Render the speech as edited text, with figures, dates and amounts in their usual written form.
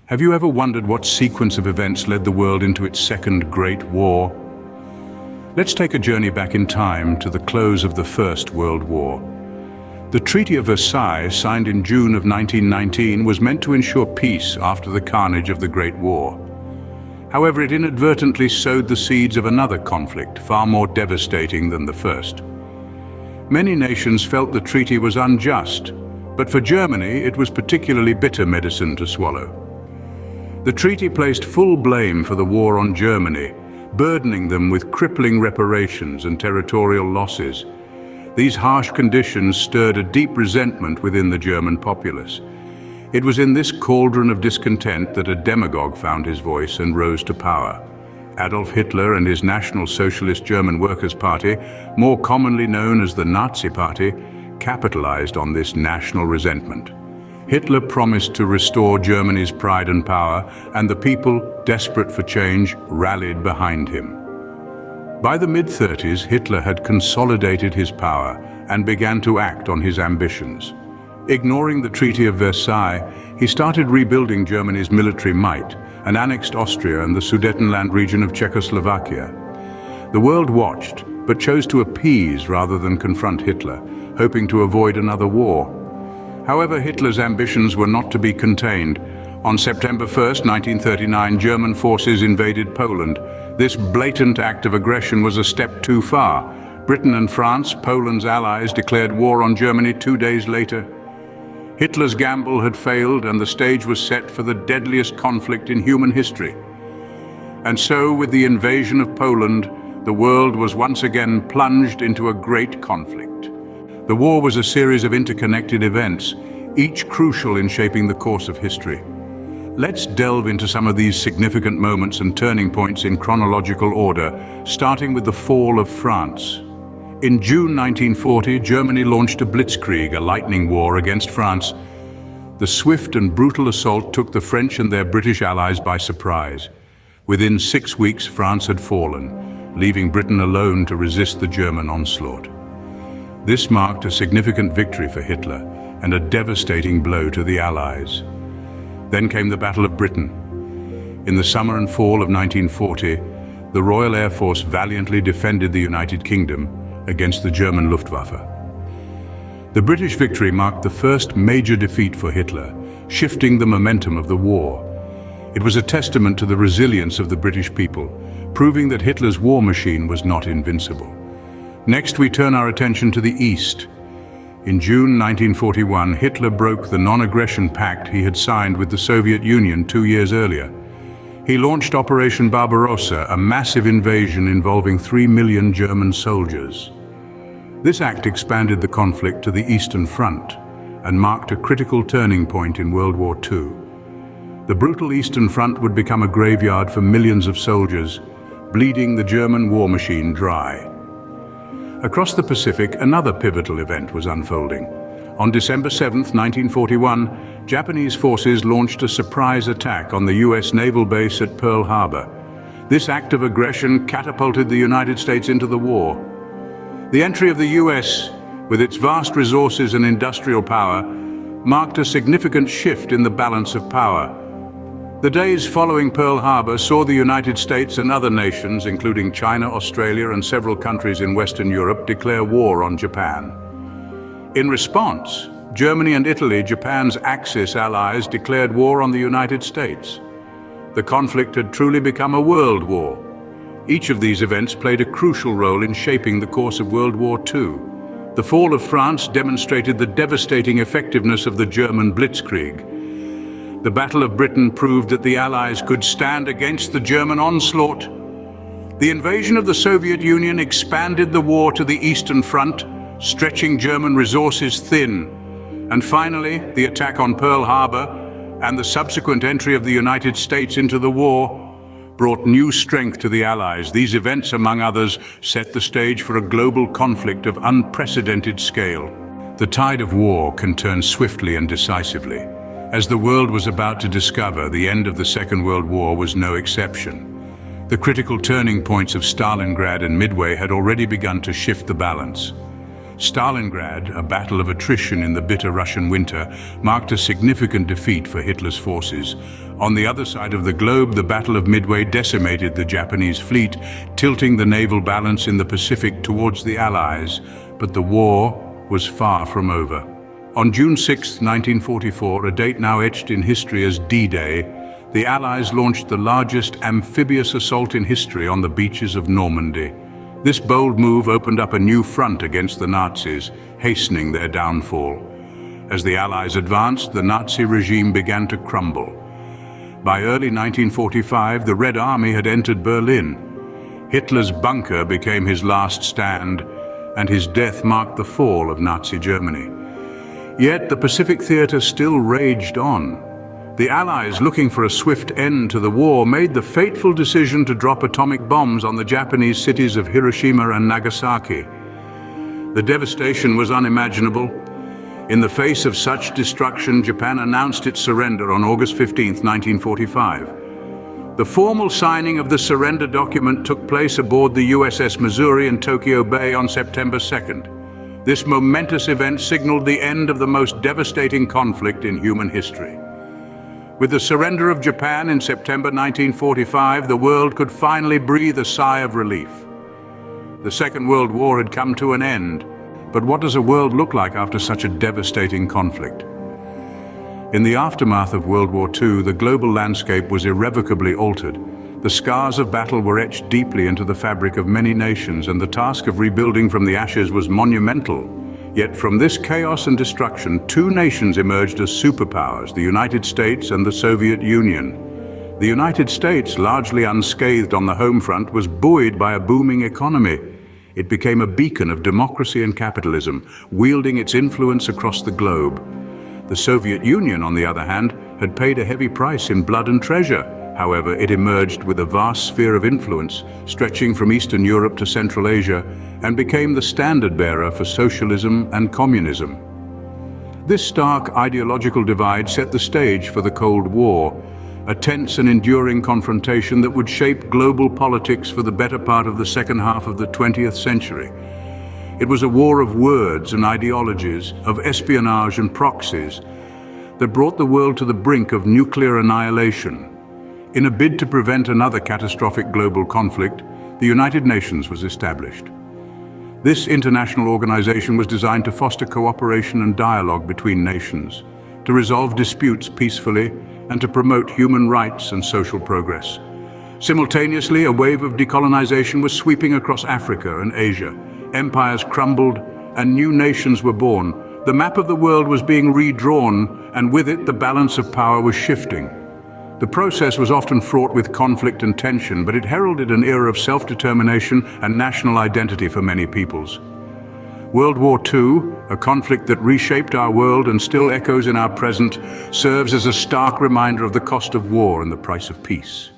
Have you ever wondered what sequence of events led the world into its second Great War? Let's take a journey back in time to the close of the First World War. The Treaty of Versailles, signed in June of 1919, was meant to ensure peace after the carnage of the Great War. However, it inadvertently sowed the seeds of another conflict, far more devastating than the first. Many nations felt the treaty was unjust, but for Germany it was particularly bitter medicine to swallow. The treaty placed full blame for the war on Germany, burdening them with crippling reparations and territorial losses. These harsh conditions stirred a deep resentment within the German populace. It was in this cauldron of discontent that a demagogue found his voice and rose to power. Adolf Hitler and his National Socialist German Workers' Party, more commonly known as the Nazi Party, capitalized on this national resentment. Hitler promised to restore Germany's pride and power, and the people, desperate for change, rallied behind him. By the mid-30s, Hitler had consolidated his power and began to act on his ambitions. Ignoring the Treaty of Versailles, he started rebuilding Germany's military might and annexed Austria and the Sudetenland region of Czechoslovakia. The world watched, but chose to appease rather than confront Hitler, hoping to avoid another war. However, Hitler's ambitions were not to be contained. On September 1st, 1939, German forces invaded Poland. This blatant act of aggression was a step too far. Britain and France, Poland's allies, declared war on Germany 2 days later. Hitler's gamble had failed, and the stage was set for the deadliest conflict in human history. And so, with the invasion of Poland, the world was once again plunged into a great conflict. The war was a series of interconnected events, each crucial in shaping the course of history. Let's delve into some of these significant moments and turning points in chronological order, starting with the fall of France. In June 1940, Germany launched a blitzkrieg, a lightning war against France. The swift and brutal assault took the French and their British allies by surprise. Within 6 weeks, France had fallen, leaving Britain alone to resist the German onslaught. This marked a significant victory for Hitler and a devastating blow to the Allies. Then came the Battle of Britain. In the summer and fall of 1940, the Royal Air Force valiantly defended the United Kingdom against the German Luftwaffe. The British victory marked the first major defeat for Hitler, shifting the momentum of the war. It was a testament to the resilience of the British people, proving that Hitler's war machine was not invincible. Next, we turn our attention to the East. In June 1941, Hitler broke the non-aggression pact he had signed with the Soviet Union 2 years earlier. He launched Operation Barbarossa, a massive invasion involving 3 million German soldiers. This act expanded the conflict to the Eastern Front and marked a critical turning point in World War II. The brutal Eastern Front would become a graveyard for millions of soldiers, bleeding the German war machine dry. Across the Pacific, another pivotal event was unfolding. On December 7, 1941, Japanese forces launched a surprise attack on the US naval base at Pearl Harbor. This act of aggression catapulted the United States into the war. The entry of the US, with its vast resources and industrial power, marked a significant shift in the balance of power. The days following Pearl Harbor saw the United States and other nations, including China, Australia, and several countries in Western Europe, declare war on Japan. In response, Germany and Italy, Japan's Axis allies, declared war on the United States. The conflict had truly become a world war. Each of these events played a crucial role in shaping the course of World War II. The fall of France demonstrated the devastating effectiveness of the German blitzkrieg. The Battle of Britain proved that the Allies could stand against the German onslaught. The invasion of the Soviet Union expanded the war to the Eastern Front, stretching German resources thin. And finally, the attack on Pearl Harbor and the subsequent entry of the United States into the war brought new strength to the Allies. These events, among others, set the stage for a global conflict of unprecedented scale. The tide of war can turn swiftly and decisively. As the world was about to discover, the end of the Second World War was no exception. The critical turning points of Stalingrad and Midway had already begun to shift the balance. Stalingrad, a battle of attrition in the bitter Russian winter, marked a significant defeat for Hitler's forces. On the other side of the globe, the Battle of Midway decimated the Japanese fleet, tilting the naval balance in the Pacific towards the Allies. But the war was far from over. On June 6, 1944, a date now etched in history as D-Day, the Allies launched the largest amphibious assault in history on the beaches of Normandy. This bold move opened up a new front against the Nazis, hastening their downfall. As the Allies advanced, the Nazi regime began to crumble. By early 1945, the Red Army had entered Berlin. Hitler's bunker became his last stand, and his death marked the fall of Nazi Germany. Yet the Pacific theater still raged on. The Allies, looking for a swift end to the war, made the fateful decision to drop atomic bombs on the Japanese cities of Hiroshima and Nagasaki. The devastation was unimaginable. In the face of such destruction, Japan announced its surrender on August 15, 1945. The formal signing of the surrender document took place aboard the USS Missouri in Tokyo Bay on September 2nd. This momentous event signaled the end of the most devastating conflict in human history. With the surrender of Japan in September 1945, the world could finally breathe a sigh of relief. The Second World War had come to an end, but what does a world look like after such a devastating conflict? In the aftermath of World War II, the global landscape was irrevocably altered. The scars of battle were etched deeply into the fabric of many nations, and the task of rebuilding from the ashes was monumental. Yet from this chaos and destruction, two nations emerged as superpowers, the United States and the Soviet Union. The United States, largely unscathed on the home front, was buoyed by a booming economy. It became a beacon of democracy and capitalism, wielding its influence across the globe. The Soviet Union, on the other hand, had paid a heavy price in blood and treasure. However, it emerged with a vast sphere of influence, stretching from Eastern Europe to Central Asia, and became the standard-bearer for socialism and communism. This stark ideological divide set the stage for the Cold War, a tense and enduring confrontation that would shape global politics for the better part of the second half of the 20th century. It was a war of words and ideologies, of espionage and proxies, that brought the world to the brink of nuclear annihilation. In a bid to prevent another catastrophic global conflict, the United Nations was established. This international organization was designed to foster cooperation and dialogue between nations, to resolve disputes peacefully, and to promote human rights and social progress. Simultaneously, a wave of decolonization was sweeping across Africa and Asia. Empires crumbled, and new nations were born. The map of the world was being redrawn, and with it, the balance of power was shifting. The process was often fraught with conflict and tension, but it heralded an era of self-determination and national identity for many peoples. World War II, a conflict that reshaped our world and still echoes in our present, serves as a stark reminder of the cost of war and the price of peace.